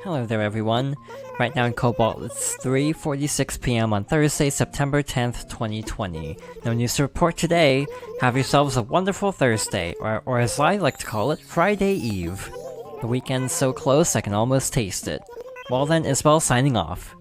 Hello there everyone. Right now in Cobalt, it's 3:46 p.m. on Thursday, September 10th, 2020. No news to report today. Have yourselves a wonderful Thursday, or as I like to call it, Friday Eve. The weekend's so close I can almost taste it. Well then, Isabel signing off.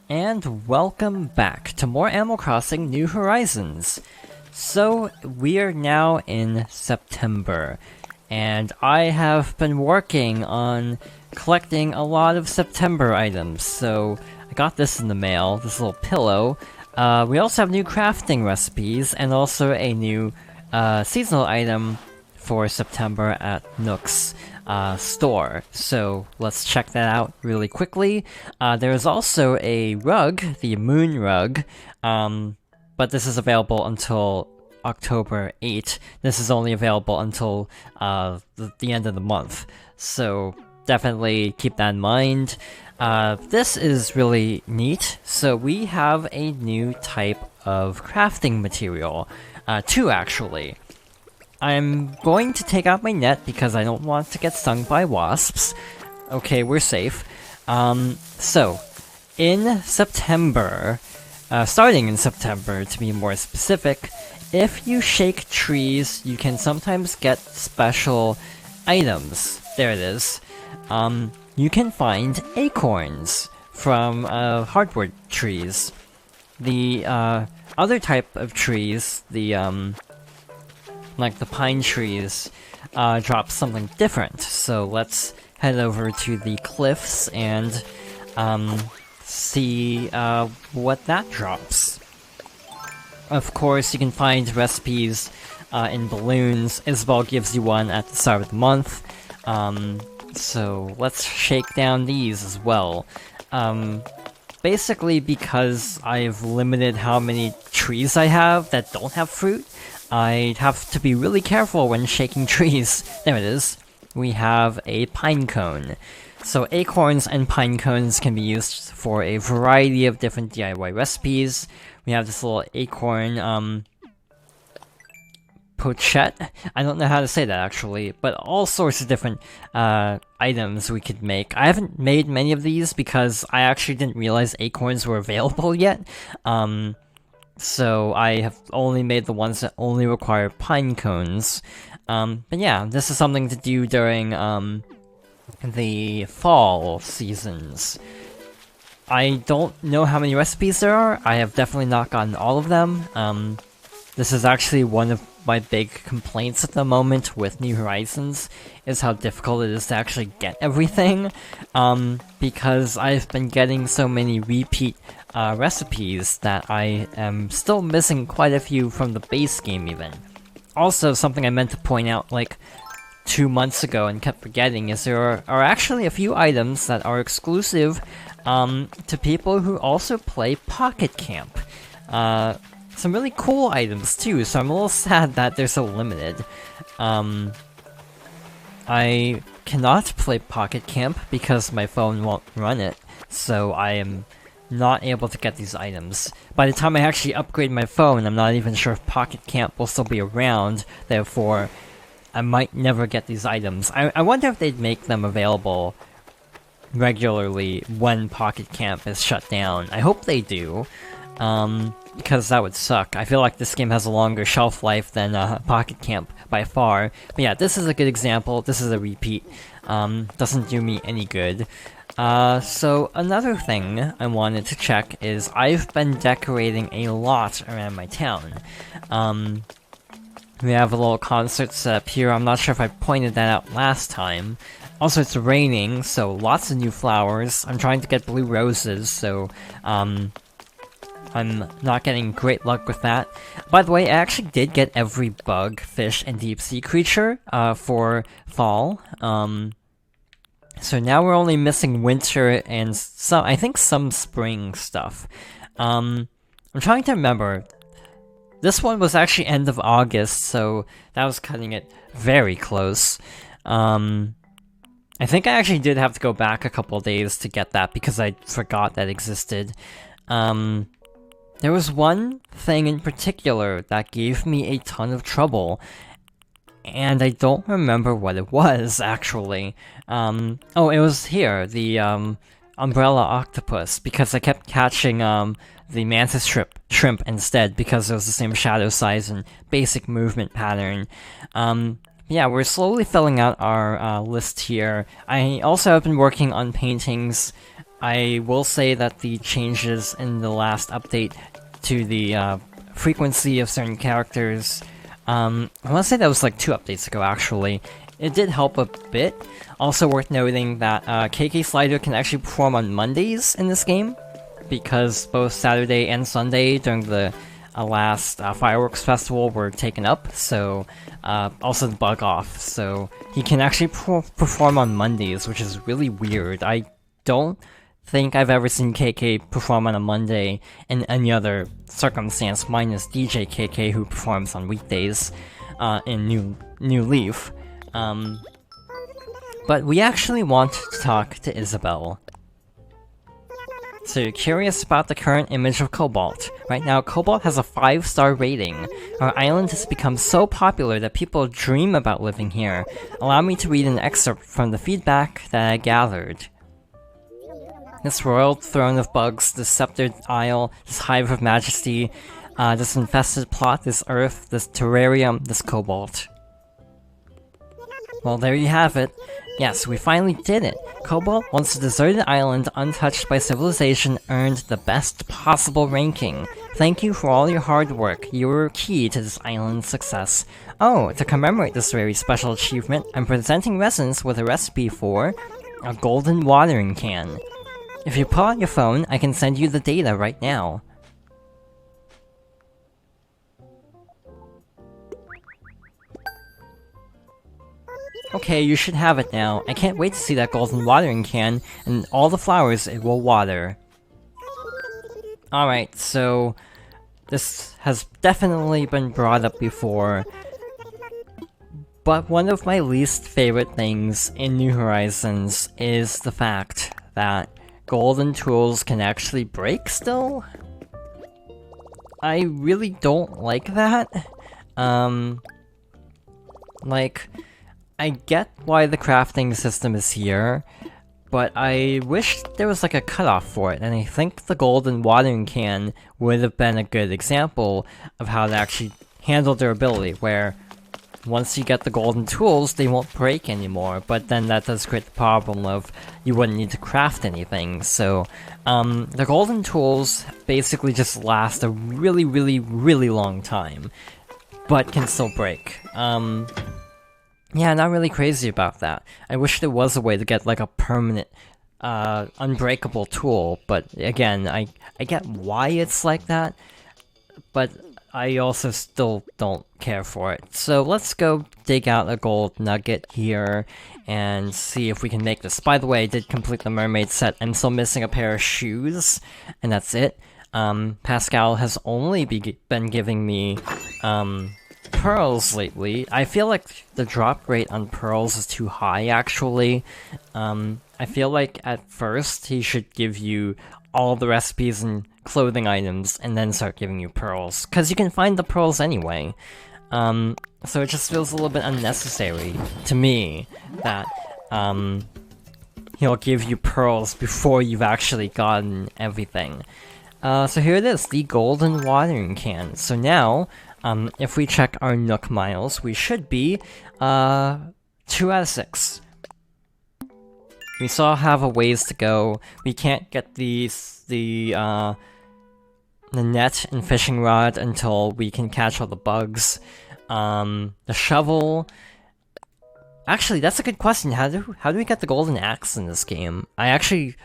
And welcome back to more Animal Crossing New Horizons. So, we are now in September, and I have been working on collecting a lot of September items. So, I got this in the mail, this little pillow. We also have new crafting recipes, and also a new seasonal item for September at Nook's store. So let's check that out really quickly. There's also a rug, the moon rug, but this is available until October 8th. This is only available until the end of the month. So definitely keep that in mind. This is really neat. So we have a new type of crafting material. Two actually. I'm going to take out my net because I don't want to get stung by wasps. Okay, we're safe. So, in September, starting in September to be more specific, if you shake trees, you can sometimes get special items. There it is. You can find acorns from hardwood trees. The other type of trees, like the pine trees, drop something different. So let's head over to the cliffs and see what that drops. Of course, you can find recipes in balloons. Isabel gives you one at the start of the month. So let's shake down these as well. Basically, because I've limited how many trees I have that don't have fruit, I have to be really careful when shaking trees. There it is. We have a pine cone. So acorns and pine cones can be used for a variety of different DIY recipes. We have this little acorn, pochette. I don't know how to say that actually, but all sorts of different items we could make. I haven't made many of these because I actually didn't realize acorns were available yet. So I have only made the ones that only require pine cones. But yeah, this is something to do during the fall seasons. I don't know how many recipes there are. I have definitely not gotten all of them. This is actually one of my big complaints at the moment with New Horizons, is how difficult it is to actually get everything, because I've been getting so many repeat recipes that I am still missing quite a few from the base game even. Also, something I meant to point out like 2 months ago and kept forgetting is there are actually a few items that are exclusive to people who also play Pocket Camp. Some really cool items too, so I'm a little sad that they're so limited. I cannot play Pocket Camp because my phone won't run it, so I am not able to get these items. By the time I actually upgrade my phone, I'm not even sure if Pocket Camp will still be around, therefore I might never get these items. I wonder if they'd make them available regularly when Pocket Camp is shut down. I hope they do. Because that would suck. I feel like this game has a longer shelf life than Pocket Camp by far. But yeah, this is a good example. This is a repeat. Doesn't do me any good. So another thing I wanted to check is I've been decorating a lot around my town. We have a little concert set up here. I'm not sure if I pointed that out last time. Also, it's raining, so lots of new flowers. I'm trying to get blue roses, so I'm not getting great luck with that. By the way, I actually did get every bug, fish, and deep-sea creature for fall. So now we're only missing winter and I think some spring stuff. I'm trying to remember. This one was actually end of August, so that was cutting it very close. I think I actually did have to go back a couple days to get that because I forgot that existed. There was one thing in particular that gave me a ton of trouble, and I don't remember what it was, actually. Oh, it was here, the, umbrella octopus, because I kept catching, the mantis shrimp instead, because it was the same shadow size and basic movement pattern. Yeah, we're slowly filling out our, list here. I also have been working on paintings. I will say that the changes in the last update to the, frequency of certain characters, I want to say that was like 2 updates ago, actually. It did help a bit. Also worth noting that KK Slider can actually perform on Mondays in this game, because both Saturday and Sunday during the last Fireworks Festival were taken up, so also the bug off, so he can actually perform on Mondays, which is really weird. I don't think I've ever seen KK perform on a Monday in any other circumstance, minus DJ KK, who performs on weekdays in New Leaf. But we actually want to talk to Isabelle. So you're curious about the current image of Cobalt. Right now, Cobalt has a 5-star rating. Our island has become so popular that people dream about living here. Allow me to read an excerpt from the feedback that I gathered. This royal throne of bugs, this sceptered isle, this hive of majesty, this infested plot, this earth, this terrarium, this Cobalt. Well, there you have it. Yes, we finally did it! Cobalt, once a deserted island untouched by civilization, earned the best possible ranking. Thank you for all your hard work. You were key to this island's success. Oh, to commemorate this very special achievement, I'm presenting residents with a recipe for a golden watering can. If you pull out your phone, I can send you the data right now. Okay, you should have it now. I can't wait to see that golden watering can, and all the flowers it will water. Alright, so this has definitely been brought up before, but one of my least favorite things in New Horizons is the fact that golden tools can actually break still? I really don't like that. Like, I get why the crafting system is here, but I wish there was like a cutoff for it, and I think the golden watering can would have been a good example of how to actually handle durability, where once you get the golden tools, they won't break anymore, but then that does create the problem of you wouldn't need to craft anything, so the golden tools basically just last a really, really, really long time, but can still break. Yeah, not really crazy about that. I wish there was a way to get like a permanent, unbreakable tool, but again, I get why it's like that, but I also still don't care for it. So let's go dig out a gold nugget here and see if we can make this. By the way, I did complete the mermaid set. I'm still missing a pair of shoes, and that's it. Pascal has only been giving me, pearls lately. I feel like the drop rate on pearls is too high, actually. I feel like at first he should give you all the recipes and clothing items and then start giving you pearls, because you can find the pearls anyway. So it just feels a little bit unnecessary to me that he'll give you pearls before you've actually gotten everything. So here it is, the golden watering can. So now, if we check our Nook miles, we should be 2 out of 6. We still have a ways to go. We can't get the net and fishing rod until we can catch all the bugs. The shovel. Actually, that's a good question. How do we get the golden axe in this game? I actually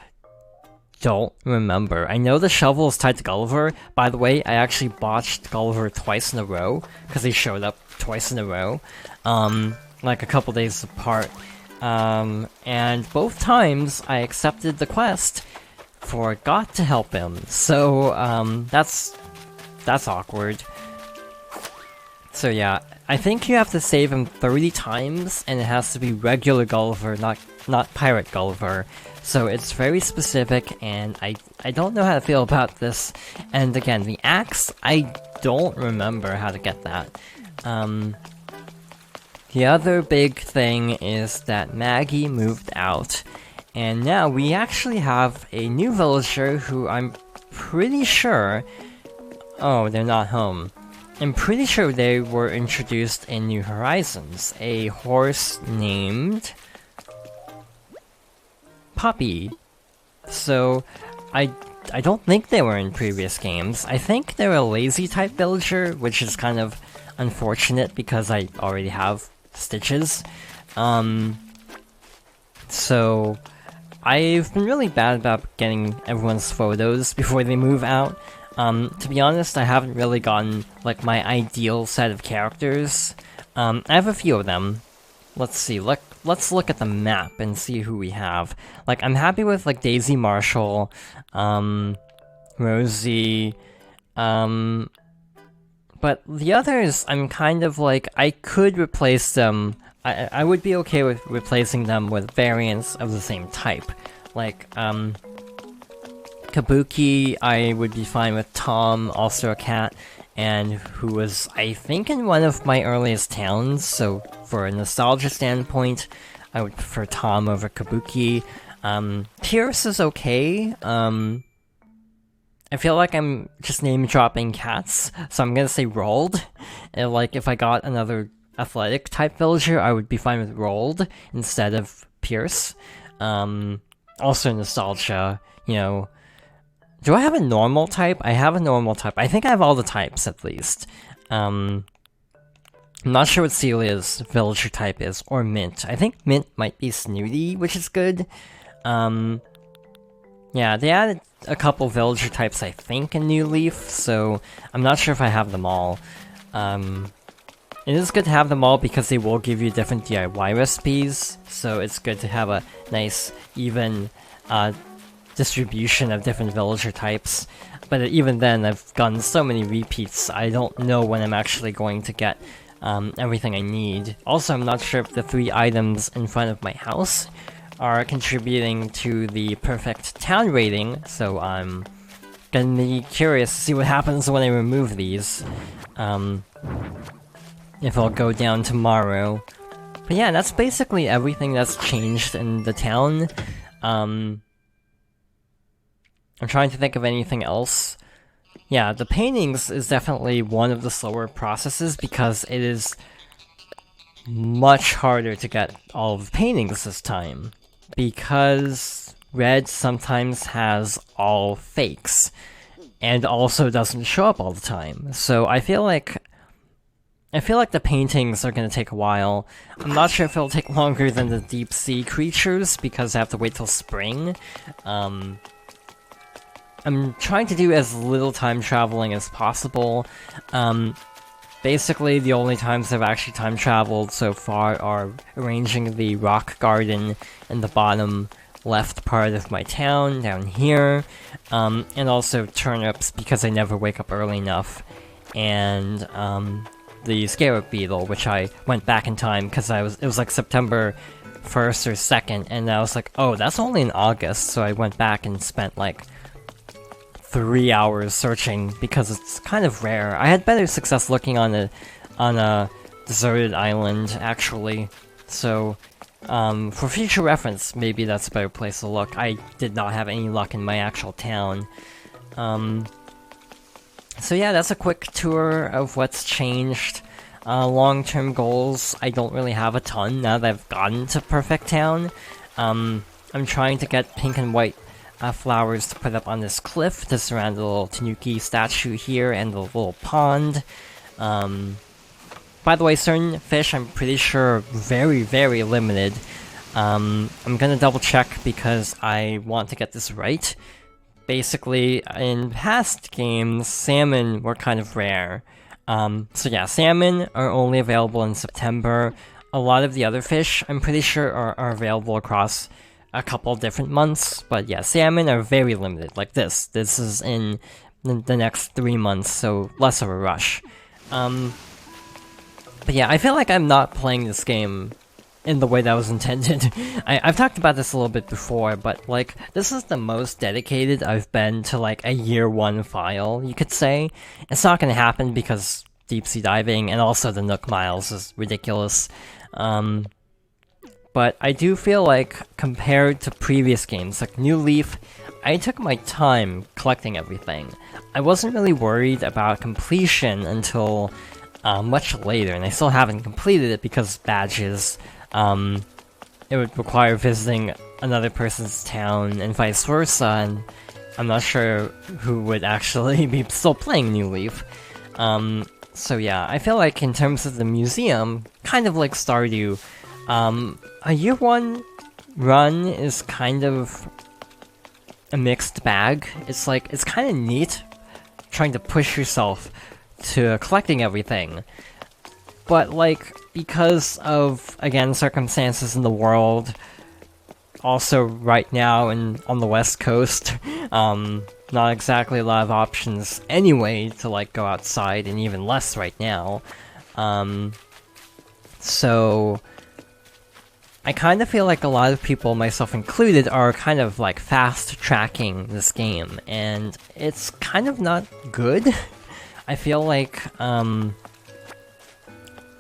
don't remember. I know the shovel is tied to Gulliver. By the way, I actually botched Gulliver twice in a row, because he showed up twice in a row, like a couple days apart. And both times I accepted the quest, forgot to help him, so, that's awkward. So yeah, I think you have to save him 30 times, and it has to be regular Gulliver, not not Pirate Gulliver. So it's very specific, and I don't know how to feel about this. And again, the axe, I don't remember how to get that. The other big thing is that Maggie moved out, and now we actually have a new villager who I'm pretty sure... Oh, they're not home. I'm pretty sure they were introduced in New Horizons. A horse named... Poppy. So, I don't think they were in previous games. I think they're a lazy type villager, which is kind of unfortunate because I already have Stitches. So I've been really bad about getting everyone's photos before they move out. To be honest, I haven't really gotten, like, my ideal set of characters. I have a few of them. Let's see, let's look at the map and see who we have. Like, I'm happy with, like, Daisy Marshall, Rosie, but the others, I'm kind of like, I could replace them. I would be okay with replacing them with variants of the same type. Like, Kabuki, I would be fine with Tom, also a cat, and who was, I think, in one of my earliest towns, so for a nostalgia standpoint, I would prefer Tom over Kabuki. Pierce is okay. I feel like I'm just name-dropping cats, so I'm gonna say Rolled. And, like, if I got another athletic-type villager, I would be fine with Rolled instead of Pierce. Also nostalgia, you know... Do I have a normal type? I have a normal type. I think I have all the types, at least. I'm not sure what Celia's villager type is, or Mint. I think Mint might be Snooty, which is good. Yeah, they added a couple villager types, I think, in New Leaf, so I'm not sure if I have them all. It is good to have them all because they will give you different DIY recipes, so it's good to have a nice, even, distribution of different villager types. But even then, I've gotten so many repeats, I don't know when I'm actually going to get everything I need. Also, I'm not sure if the 3 items in front of my house are contributing to the perfect town rating, so I'm gonna be curious to see what happens when I remove these. If I'll go down tomorrow. But yeah, that's basically everything that's changed in the town. I'm trying to think of anything else. Yeah, the paintings is definitely one of the slower processes because it is much harder to get all of the paintings this time. Because Red sometimes has all fakes, and also doesn't show up all the time. So I feel like the paintings are gonna take a while. I'm not sure if it'll take longer than the deep sea creatures because I have to wait till spring. I'm trying to do as little time traveling as possible. Basically, the only times I've actually time traveled so far are arranging the rock garden in the bottom left part of my town, down here, and also turnips because I never wake up early enough, and the scarab beetle, which I went back in time because it was like September 1st or 2nd, and I was like, oh, that's only in August, so I went back and spent like 3 hours searching because it's kind of rare. I had better success looking on a deserted island, actually. So, for future reference, maybe that's a better place to look. I did not have any luck in my actual town. So yeah, that's a quick tour of what's changed. Long-term goals, I don't really have a ton now that I've gotten to Perfect Town. I'm trying to get pink and white flowers to put up on this cliff to surround the little Tanuki statue here and the little pond. By the way, certain fish I'm pretty sure are very, very limited. I'm gonna double check because I want to get this right. Basically, in past games, salmon were kind of rare. So yeah, salmon are only available in September. A lot of the other fish, I'm pretty sure, are available across a couple different months, but yeah, salmon are very limited, like this. This is in the next 3 months, so less of a rush. But yeah, I feel like I'm not playing this game in the way that was intended. I've talked about this a little bit before, but like, this is the most dedicated I've been to like a year 1 file, you could say. It's not gonna happen because deep sea diving and also the Nook Miles is ridiculous. But I do feel like, compared to previous games, like New Leaf, I took my time collecting everything. I wasn't really worried about completion until much later, and I still haven't completed it because badges. It would require visiting another person's town and vice versa, and I'm not sure who would actually be still playing New Leaf. So yeah, I feel like in terms of the museum, kind of like Stardew, a year 1 run is kind of a mixed bag. It's like, it's kind of neat trying to push yourself to collecting everything. But like, because of, again, circumstances in the world, also right now and on the West Coast, not exactly a lot of options anyway to like go outside, and even less right now. So I kind of feel like a lot of people, myself included, are kind of like fast-tracking this game, and it's kind of not good. I feel like,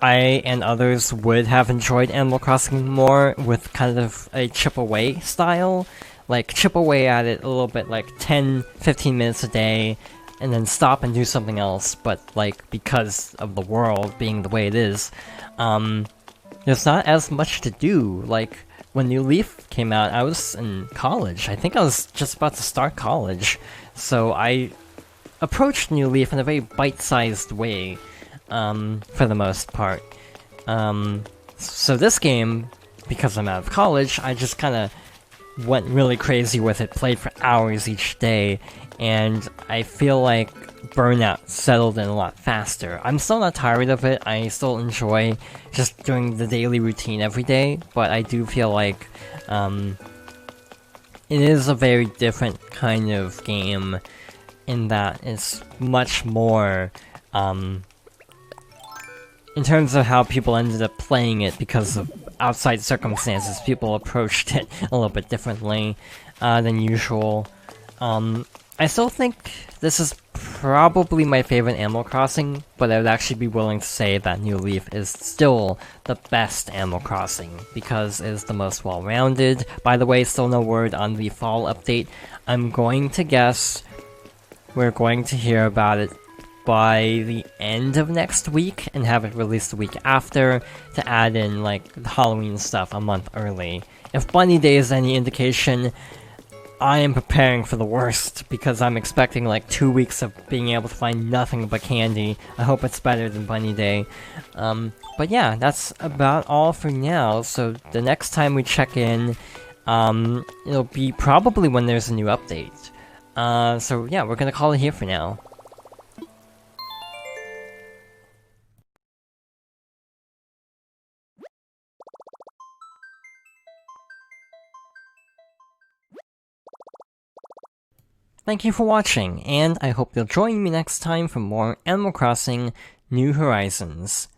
I and others would have enjoyed Animal Crossing more with kind of a chip-away style. Like, chip away at it a little bit, like 10-15 minutes a day, and then stop and do something else, but like, because of the world being the way it is, there's not as much to do. Like, when New Leaf came out, I was in college. I think I was just about to start college. So I approached New Leaf in a very bite-sized way, for the most part. So this game, because I'm out of college, I just kinda went really crazy with it, played for hours each day, and I feel like burnout settled in a lot faster. I'm still not tired of it, I still enjoy just doing the daily routine every day, but I do feel like, it is a very different kind of game in that it's much more, in terms of how people ended up playing it because of outside circumstances, people approached it a little bit differently than usual. I still think this is probably my favorite Animal Crossing, but I would actually be willing to say that New Leaf is still the best Animal Crossing, because it is the most well-rounded. By the way, still no word on the fall update. I'm going to guess we're going to hear about it by the end of next week, and have it released the week after, to add in, like, the Halloween stuff a month early. If Bunny Day is any indication, I am preparing for the worst, because I'm expecting like 2 weeks of being able to find nothing but candy. I hope it's better than Bunny Day. But yeah, that's about all for now, so the next time we check in, it'll be probably when there's a new update. So yeah, we're gonna call it here for now. Thank you for watching, and I hope you'll join me next time for more Animal Crossing New Horizons.